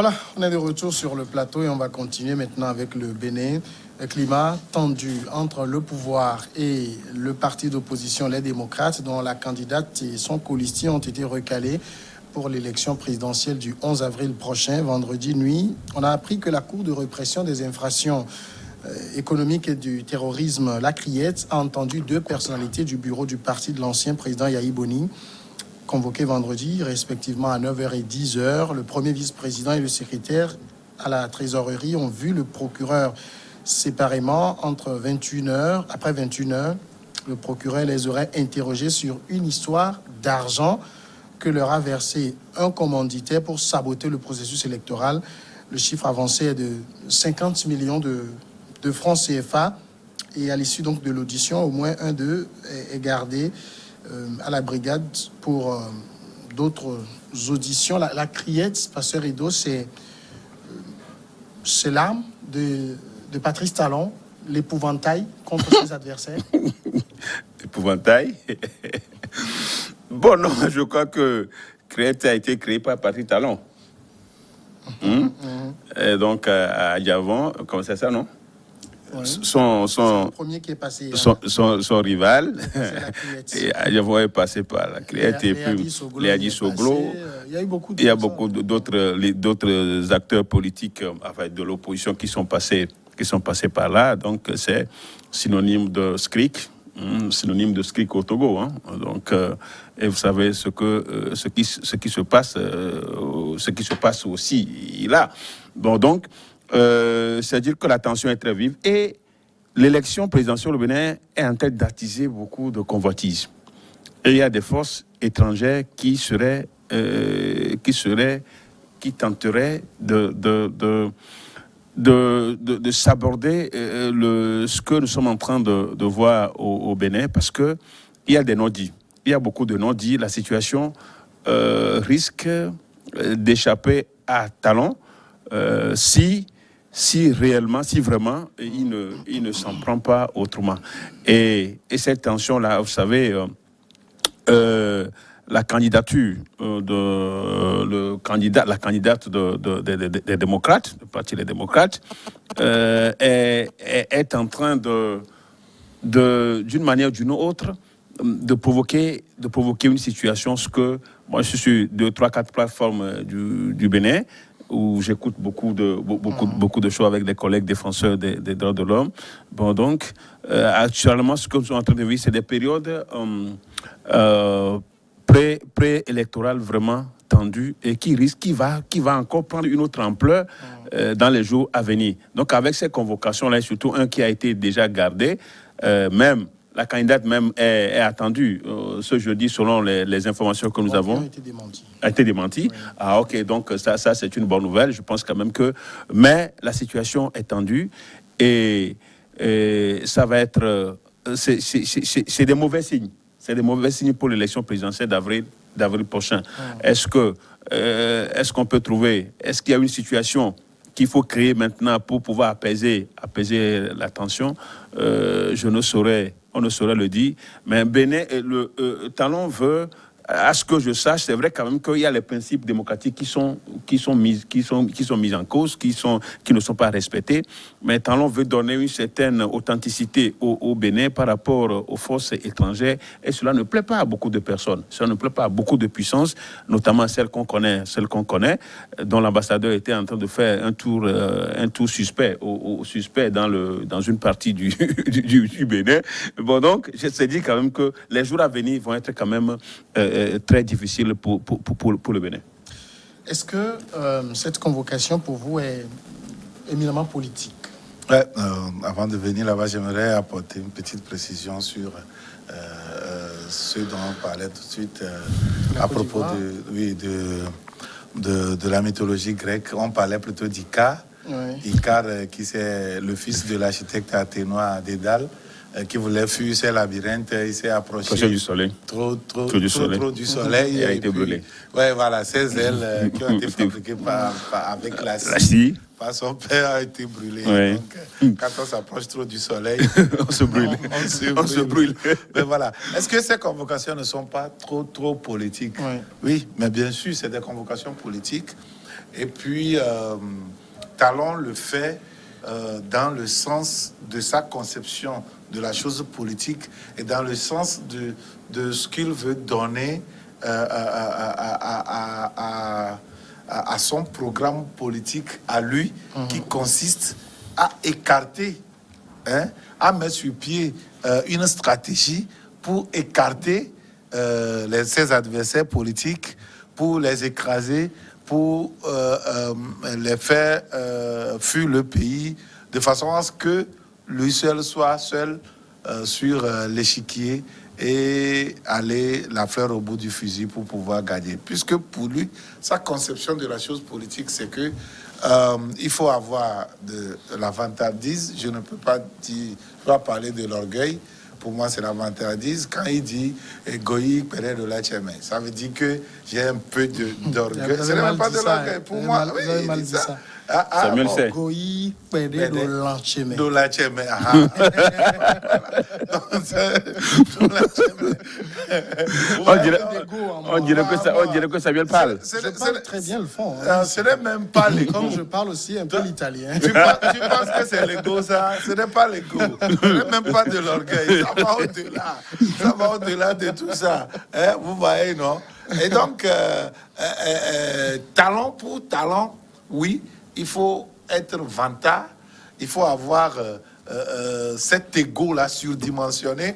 Voilà, on est de retour sur le plateau et on va continuer maintenant avec le Bénin. Le climat tendu entre le pouvoir et le parti d'opposition, les démocrates, dont la candidate et son colistier ont été recalés pour l'élection présidentielle du 11 avril prochain, vendredi nuit. On a appris que la Cour de répression des infractions économiques et du terrorisme, la CRIET, a entendu deux personnalités du bureau du parti de l'ancien président Yahi Boni, convoqués vendredi, respectivement à 9h et 10h. Le premier vice-président et le secrétaire à la trésorerie ont vu le procureur séparément entre 21h. Après 21h, le procureur les aurait interrogés sur une histoire d'argent que leur a versé un commanditaire pour saboter le processus électoral. Le chiffre avancé est de 50 millions de francs CFA. Et à l'issue donc de l'audition, au moins un d'eux est gardé à la brigade pour d'autres auditions. La criette, Pasteur Edo, c'est l'arme de Patrice Talon, l'épouvantail contre ses adversaires. L'épouvantail. Bon, non, je crois que Criette a été créé par Patrice Talon. Et donc, à Yavon, comme c'est ça, non? Ouais. Son le premier qui est passé. Son rival, et Yavon est passé par la Criette et puis Léadi Soglo. Il y a beaucoup d'autres acteurs politiques enfin, de l'opposition qui sont passés par là. Donc, c'est synonyme de SCRIC. Synonyme de SCRIC au Togo, hein. Donc, et vous savez ce qui se passe aussi là. Bon, donc, c'est-à-dire que la tension est très vive et l'élection présidentielle au Bénin est en train d'attiser beaucoup de convoitises. Et il y a des forces étrangères qui tenteraient de s'aborder ce que nous sommes en train de voir au Bénin, parce que il y a des non-dits. Il y a beaucoup de non-dits. La situation risque d'échapper à Talon si vraiment il ne s'en prend pas autrement. Et cette tension-là, vous savez, la candidature la candidate des démocrates, du parti des démocrates, est en train d'une manière ou d'une autre, de provoquer une situation, ce que moi je suis sur 2, 3, 4 plateformes du Bénin, où j'écoute beaucoup de choses avec des collègues défenseurs des droits de l'homme. Bon, donc, actuellement, ce que nous sommes en train de vivre, c'est des périodes pré-électorales vraiment tendues et qui va encore prendre une autre ampleur dans les jours à venir. Donc, avec ces convocations-là, et surtout un qui a été déjà gardé, même la candidate même est attendue ce jeudi, selon les informations que nous avons. A été démentie. Oui. Ah, ok, donc ça c'est une bonne nouvelle. Je pense quand même que... Mais la situation est tendue et ça va être... C'est des mauvais signes. C'est des mauvais signes pour l'élection présidentielle d'avril prochain. Est-ce qu'on peut trouver... Est-ce qu'il y a une situation qu'il faut créer maintenant pour pouvoir apaiser la tension? On ne saurait le dire, mais Bénin, Talon veut, à ce que je sache, c'est vrai quand même qu'il y a les principes démocratiques qui sont mis en cause, qui ne sont pas respectés, mais Talon veut donner une certaine authenticité au Bénin par rapport aux forces étrangères, et cela ne plaît pas à beaucoup de personnes, cela ne plaît pas à beaucoup de puissances, notamment celles qu'on connaît, dont l'ambassadeur était en train de faire un tour suspect dans une partie du Bénin. Bon, donc, je sais dire quand même que les jours à venir vont être quand même très difficile pour le Bénin. Est-ce que cette convocation pour vous est éminemment politique? Ouais, avant de venir là-bas, j'aimerais apporter une petite précision sur ce dont on parlait tout de suite à propos de la mythologie grecque. On parlait plutôt d'Icare. Oui. Icare, qui c'est le fils de l'architecte athénois Dédale, qui voulait fuir ses labyrinthes, il s'est approché du soleil. Trop du soleil. Il a été brûlé. Ouais, voilà, ces ailes qui ont été fabriquées avec la scie. Son père a été brûlé. Oui. Donc, quand on s'approche trop du soleil, On se brûle. On se brûle. Mais voilà. Est-ce que ces convocations ne sont pas trop politiques? Oui, mais bien sûr, c'est des convocations politiques. Et puis, Talon le fait dans le sens de sa conception de la chose politique et dans le sens de ce qu'il veut donner à son programme politique à lui, qui consiste à écarter, à mettre sur pied une stratégie pour écarter ses adversaires politiques, pour les écraser, pour les faire fuir le pays, de façon à ce que lui seul soit seul sur l'échiquier et aller la faire au bout du fusil pour pouvoir gagner. Puisque pour lui, sa conception de la chose politique, c'est que il faut avoir de la vantardise. Je ne peux pas dire, je vais parler de l'orgueil. Pour moi, c'est la vantardise. Quand il dit Goyi Pérez de la Tchémé, ça veut dire que j'ai un peu d'orgueil. Ce n'est même pas de l'orgueil. Pour moi, oui, il dit ça. Samuel sait. Goyi Pérez de la Tchémé. De la Tchémé. On dirait que Samuel parle. Je parle très bien le fond. Ce n'est même pas l'ego. Comme je parle aussi un peu l'italien. Tu penses que c'est l'ego, ça? Ce n'est pas l'ego. Ce n'est même pas de l'orgueil. Ça va au-delà. Ça va au-delà de tout ça. Vous voyez, non? Et donc, talent pour talent, oui, il faut être vantard. Il faut avoir cet ego-là surdimensionné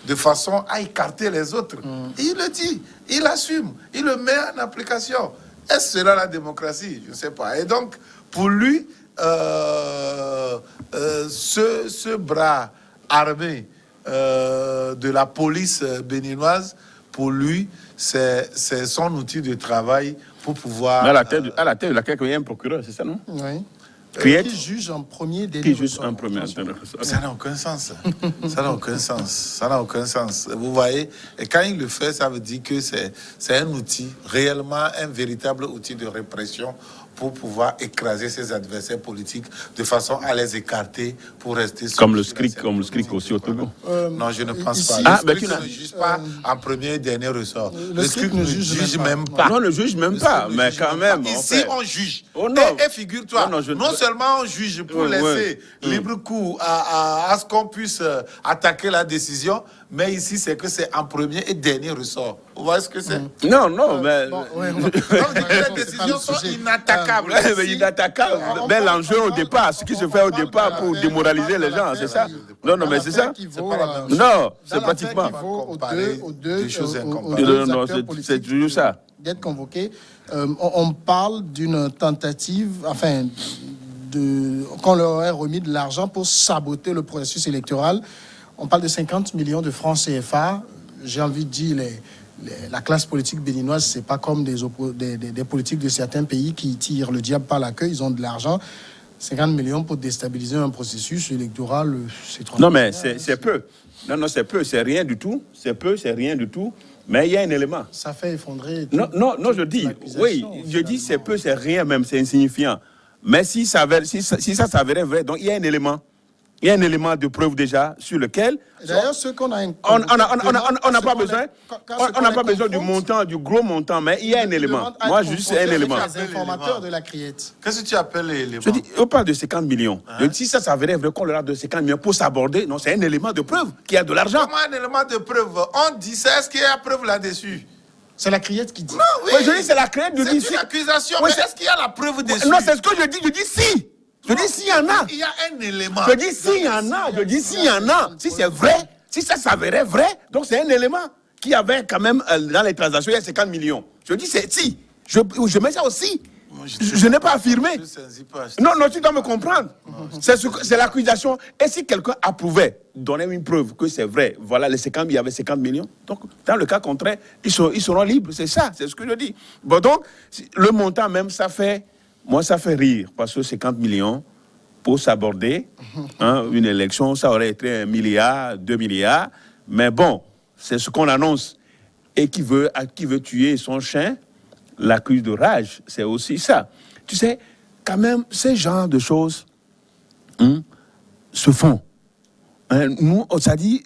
de façon à écarter les autres. Et il le dit, il assume, il le met en application. Est-ce cela la démocratie? Je ne sais pas. Et donc, pour lui, ce bras armé de la police béninoise, pour lui, c'est son outil de travail pour pouvoir... Mais à la tête de laquelle il y a un procureur, c'est ça, non? Oui. Qui juge en premier des Qui juge en premier? Ça n'a aucun sens. Ça n'a aucun sens. Ça n'a aucun sens. Vous voyez? Et quand il le fait, ça veut dire que c'est un outil, réellement un véritable outil de répression pour pouvoir écraser ses adversaires politiques de façon à les écarter pour rester... Comme le SCRIC aussi au Togo. Non, je ne pense ici, pas. le SCRIC ne juge pas en premier et dernier ressort. Le SCRIC ne juge même pas. Non, ne juge même pas, mais quand même. Ici, on juge. Oh, non. Et figure-toi, non seulement on juge pour laisser libre cours à ce qu'on puisse attaquer la décision, mais ici, c'est que c'est en premier et dernier ressort. Vous voyez ce que c'est? Non, mais... Donc, les décisions sont inattaquables. Mais inattaquables. Mais l'enjeu au départ, ce qui se fait au départ pour démoraliser les gens, c'est ça? Non, mais c'est ça? Non, c'est pratiquement... Aux choses non, c'est toujours ça. D'être convoqué. On parle d'une tentative, enfin, qu'on leur ait remis de l'argent pour saboter le processus électoral. On parle de 50 millions de francs CFA. J'ai envie de dire, la classe politique béninoise, c'est pas comme des politiques de certains pays qui tirent le diable par la queue. Ils ont de l'argent. 50 millions pour déstabiliser un processus électoral, c'est trop. Non, mais c'est peu. Non, c'est peu, c'est rien du tout. C'est peu, c'est rien du tout. Mais il y a un élément. Ça fait effondrer. Non, je dis, oui, je dis c'est peu, c'est rien même, c'est insignifiant. Mais si ça s'avérait vrai, donc il y a un élément. Il y a un élément de preuve déjà sur lequel... D'ailleurs, ce qu'on a... On n'a pas besoin, on n'a pas besoin du montant, du gros montant, mais il y a un élément. Moi, juste un élément. Les informateurs de la criette. Qu'est-ce que tu appelles l'élément? Je dis, on parle de 50 millions. Si ça s'avérait vrai qu'on leur a de 50 millions pour s'aborder, non, c'est un élément de preuve qu'il y a de l'argent. Comment un élément de preuve? On dit ça, est-ce qu'il y a preuve là-dessus? C'est la criette qui dit. Non, oui. Je dis, c'est la criette. C'est une accusation, mais est-ce qu'il y a la preuve dessus? Non, c'est ce que je dis si. Je dis s'il y en a. Il y a un élément. Je dis s'il y en a. Je dis s'il y en a. Si c'est vrai, si ça s'avérait vrai, donc c'est un élément qui avait quand même dans les transactions, il y a 50 millions. Je dis c'est si. Je mets ça aussi. Je n'ai pas affirmé. Non, tu dois me comprendre. C'est l'accusation. Et si quelqu'un approuvait, donnait une preuve que c'est vrai, voilà, il y avait 50 millions. Donc, dans le cas contraire, ils seront libres. C'est ça, c'est ce que je dis. Bon, donc, le montant même, ça fait rire. Parce que 50 millions pour s'aborder une élection, ça aurait été 1 milliard, 2 milliards. Mais bon, c'est ce qu'on annonce. Et qui veut tuer son chien, l'accuse de rage, c'est aussi ça. Tu sais, quand même, ces genres de choses se font. Nous, ça dit,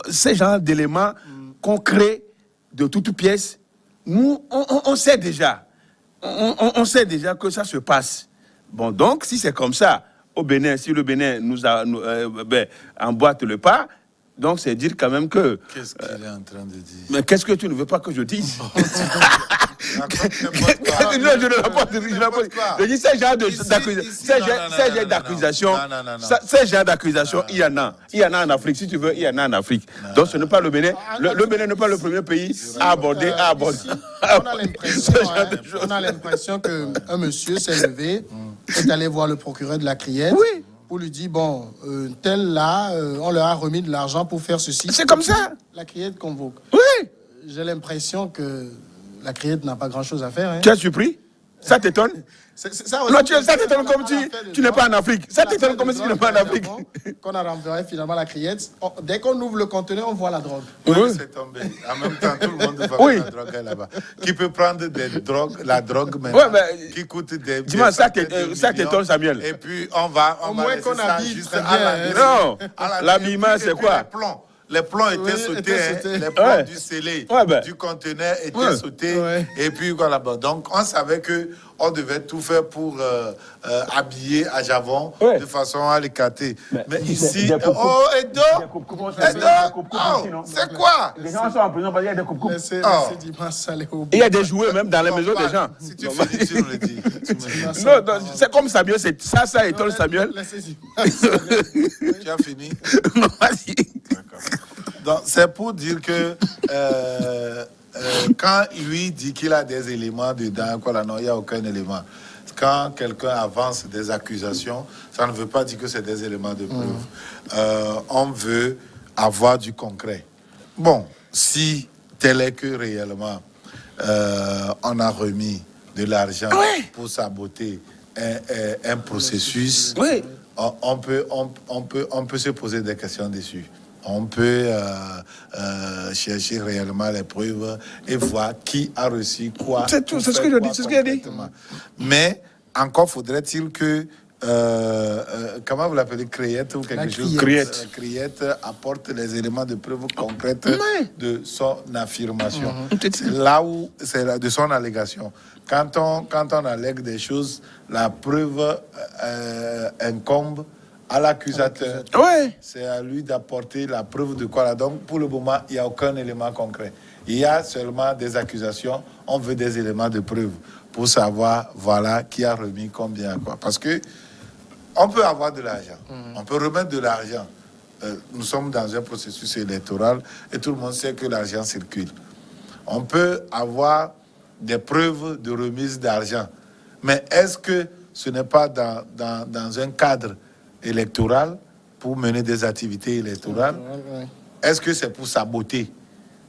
ces genres d'éléments concrets de toutes pièces, nous, on sait déjà. On sait déjà que ça se passe. Bon, donc, si c'est comme ça, au Bénin, si le Bénin emboîte le pas, donc c'est dire quand même que... Qu'est-ce qu'il est en train de dire? Mais qu'est-ce que tu ne veux pas que je dise? Non, je ne rapporte pas. Je dis ces genres d'accusations, ces genres d'accusations, il y en a. Il y en a en Afrique, si tu veux, il y en a en Afrique. Donc ce n'est pas le Bénin. Le Bénin n'est pas le premier pays à aborder. On a l'impression qu'un monsieur s'est levé, est allé voir le procureur de la Criette. Oui. Pour lui dire, bon, tel là, on leur a remis de l'argent pour faire ceci. C'est comme ça. La Criette convoque. Oui. J'ai l'impression que la Criette n'a pas grand-chose à faire. Hein. Tu es surpris? Ça t'étonne? Ça t'étonne comme tu n'es pas en Afrique. Ça t'étonne comme si tu n'es pas en Afrique. Qu'on a renvoyé finalement la Criette. Dès qu'on ouvre le conteneur, on voit la drogue. Oui, c'est tombé. En même temps, tout le monde va faire la drogue là-bas. Qui peut prendre la drogue maintenant, qui coûte des... Dis-moi, ça t'étonne, Samuel. Et puis, on va laisser ça juste à la... Non, l'habillement, c'est quoi? Les plombs étaient sautés, les plombs du scellé, du conteneur étaient sautés. Et puis voilà. Donc on savait qu'on devait tout faire pour habiller à Javon de façon à l'écarter. Mais ici, Edo, c'est quoi? Les gens sont en prison parce qu'il y a des coupes. Il y a des jouets même dans les maisons des gens. Si tu finis, tu nous le dis. Non, c'est comme Samuel, ça étonne Samuel. Tu as fini? Non, vas-y. Donc, c'est pour dire que quand lui dit qu'il a des éléments dedans, non, il n'y a aucun élément. Quand quelqu'un avance des accusations, ça ne veut pas dire que c'est des éléments de preuve. On veut avoir du concret. Bon, si tel est que réellement on a remis de l'argent pour saboter un processus, on peut se poser des questions dessus. On peut chercher réellement les preuves et voir qui a reçu quoi. C'est tout, c'est ce que je dis, c'est ce que j'ai dit. Mais encore faudrait-il que, comment vous l'appelez, Criette ou quelque chose? Criette. La Criette apporte les éléments de preuve concrètes de son affirmation. C'est là où, c'est de son allégation. Quand on allègue des choses, la preuve incombe à l'accusateur. C'est à lui d'apporter la preuve de quoi. Donc, pour le moment, il n'y a aucun élément concret. Il y a seulement des accusations. On veut des éléments de preuve pour savoir, voilà, qui a remis combien, quoi. Parce que on peut avoir de l'argent. On peut remettre de l'argent. Nous sommes dans un processus électoral et tout le monde sait que l'argent circule. On peut avoir des preuves de remise d'argent. Mais est-ce que ce n'est pas dans un cadre électoral pour mener des activités électorales? Est-ce que c'est pour saboter?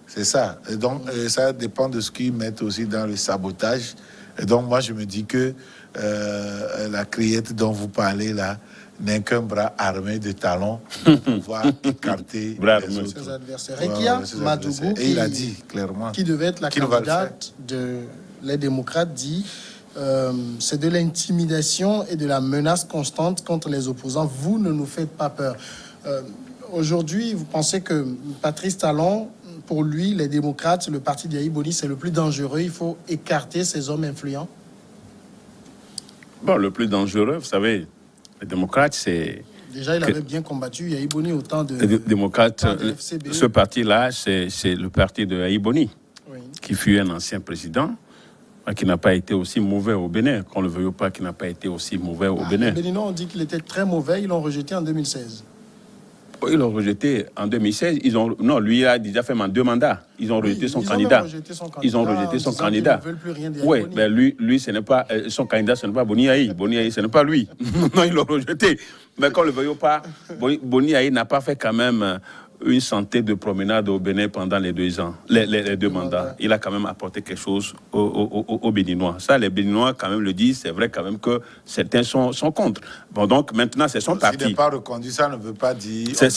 C'est ça. Et donc, ça dépend de ce qu'ils mettent aussi dans le sabotage. Et donc, moi, je me dis que la Criette dont vous parlez là n'est qu'un bras armé de talons pour pouvoir écarter les autres. Ses adversaires. Rekia Madougou, et il a dit clairement qui devait être la candidate les démocrates, dit c'est de l'intimidation et de la menace constante contre les opposants. Vous ne nous faites pas peur. Aujourd'hui, vous pensez que Patrice Talon, pour lui, les démocrates, le parti d'Yahi Boni, c'est le plus dangereux. Il faut écarter ces hommes influents? Bon, le plus dangereux, vous savez, les démocrates, c'est... Déjà, il avait bien combattu Yahi Boni autant de... Les démocrates, ce parti-là, c'est le parti de Yahi Boni, qui fut un ancien président, qui n'a pas été aussi mauvais au Bénin, qu'on le veuille ou pas, qui n'a pas été aussi mauvais au Bénin. Les Béninois ont dit qu'il était très mauvais, ils l'ont rejeté en 2016. Ils l'ont rejeté en 2016. Non, lui a déjà fait 2 mandats. Ils ont rejeté son candidat. Ils ont rejeté son candidat. Oui, mais lui, ce n'est pas son candidat, ce n'est pas Boni Yahi. Boni Yahi, ce n'est pas lui. Non, ils l'ont rejeté. Mais qu'on le veuille ou pas, Boni Yahi n'a pas fait quand même une santé de promenade au Bénin pendant les 2 ans, les 2 mandats. Il a quand même apporté quelque chose aux Béninois. Ça, les Béninois quand même le disent. C'est vrai quand même que certains sont contre. Bon, donc maintenant, c'est son parti. S'il n'est pas reconduit, ça ne veut pas dire c'est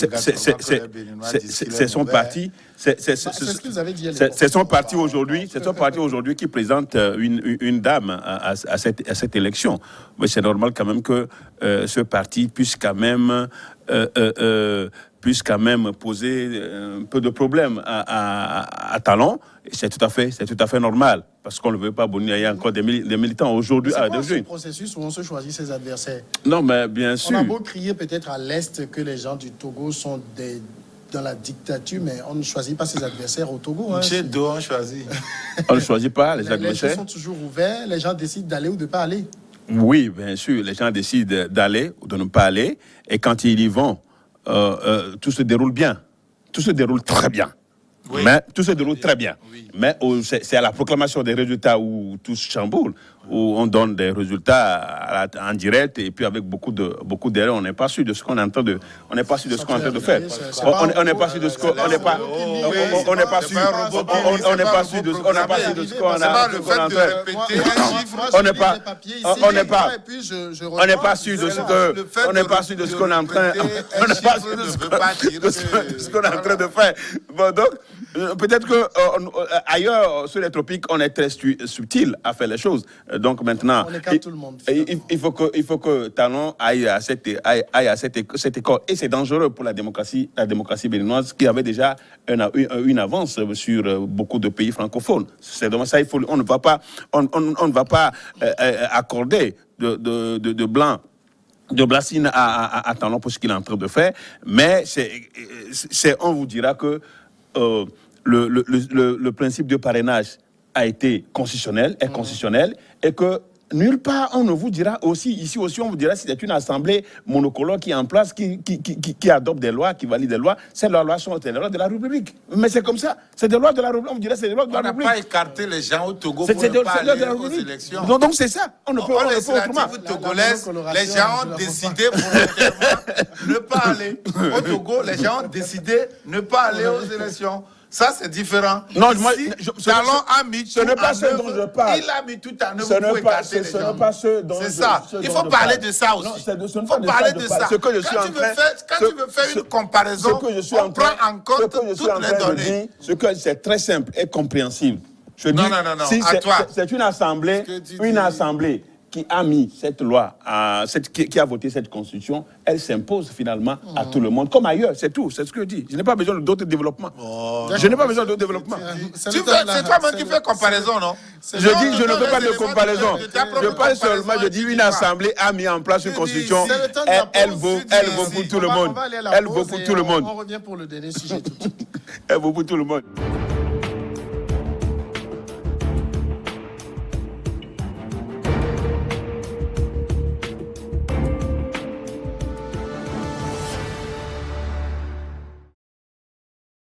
son parti. C'est son parti aujourd'hui. C'est son parti aujourd'hui qui présente une dame à cette élection. Mais c'est normal quand même que ce parti puisse quand même poser un peu de problème à Talon. C'est tout à fait normal. Parce qu'on ne veut pas bonir. Il y a encore des militants aujourd'hui. C'est quoi ce processus où on se choisit ses adversaires? Non, mais bien sûr. On a beau crier peut-être à l'Est que les gens du Togo sont dans la dictature, mais on ne choisit pas ses adversaires au Togo. Hein, chez deux, on choisit. On ne choisit pas les adversaires. Les gens sont toujours ouverts. Les gens décident d'aller ou de ne pas aller. Oui, bien sûr. Les gens décident d'aller ou de ne pas aller. Et quand ils y vont, tout se déroule bien. Tout se déroule très bien. Oui. Mais tout se déroule très bien. Oui. Mais c'est à la proclamation des résultats où tout se chamboule, où on donne des résultats en direct et puis avec beaucoup d'erreurs. On n'est pas sûr de ce qu'on est en train de, on n'est pas sûr de ce qu'on est en train de faire. On n'est pas sûr de ce qu'on, on n'est pas, on n'est pas sûr, on n'est pas sûr de ce qu'on a, on n'est pas, on n'est pas, on n'est pas sûr de ce que, on n'est pas sûr de ce qu'on est en train, on n'est pas sûr de ce qu'on est en train de faire. Bon, donc peut-être que ailleurs sur les tropiques, on est très subtil à faire les choses. Donc maintenant, tout le monde, il faut que Talon aille à cette école. Et c'est dangereux pour la démocratie béninoise qui avait déjà une avance sur beaucoup de pays francophones. C'est dommage, ça, on ne va pas accorder de blanc de Blassine à Talon pour ce qu'il est en train de faire. Mais on vous dira que le principe de parrainage a été constitutionnel, et que nulle part on ne vous dira aussi, ici aussi on vous dira si c'est une assemblée monocolore qui est en place, qui adopte des lois, qui valide des lois, ces lois sont des lois de la République. Mais c'est comme ça, c'est des lois de la République, on vous dira c'est des lois de la République. On n'a pas écarté les gens au Togo pour ne pas aller aux élections. Donc c'est ça, on ne peut pas autrement. Togolaise, les gens ont décidé volontairement ne pas aller au Togo, les gens ont décidé ne pas aller aux élections. Ça, c'est différent. Non, Talon a mis tout ce n'est pas ce dont je parle. Il a mis tout en œuvre pour écarter les gens. Ce n'est pas ce dont c'est ça. Il faut parler de ça aussi. Il faut parler de ça. Quand tu veux faire une comparaison, on prend en compte toutes les données. C'est très simple et compréhensible. Non. Si c'est une assemblée qui a mis cette loi, qui a voté cette constitution, elle s'impose finalement à tout le monde, comme ailleurs, c'est tout, c'est ce que je dis. Je n'ai pas besoin d'autres développements. Je n'ai pas besoin d'autres développements. C'est toi-même qui fais comparaison, non? Je dis, je ne fais pas de comparaison. Je parle seulement, je dis, une assemblée a mis en place une constitution, elle vaut pour tout le monde. Elle vaut pour tout le monde. On revient pour le dernier sujet tout de suite. Elle vaut pour tout le monde.